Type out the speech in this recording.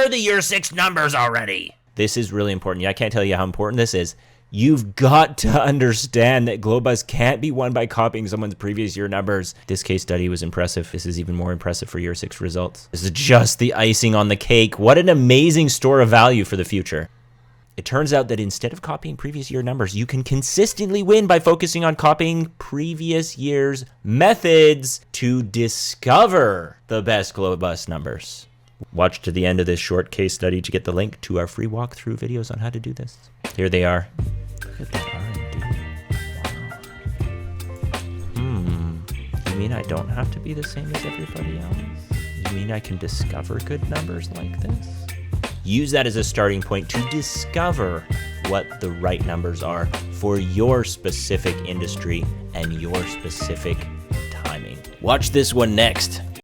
are the year 6 numbers already. This is really important. I can't tell you how important this is. You've got to understand that Glo-Bus can't be won by copying someone's previous year numbers. This case study was impressive. This is even more impressive for year 6 results. This is just the icing on the cake. What an amazing store of value for the future. It turns out that instead of copying previous year numbers, you can consistently win by focusing on copying previous year's methods to discover the best Glo-Bus numbers. Watch to the end of this short case study to get the link to our free walkthrough videos on how to do this. Here they are. Look at that R&D. Wow. You mean I don't have to be the same as everybody else? You mean I can discover good numbers like this? Use that as a starting point to discover what the right numbers are for your specific industry and your specific timing. Watch this one next.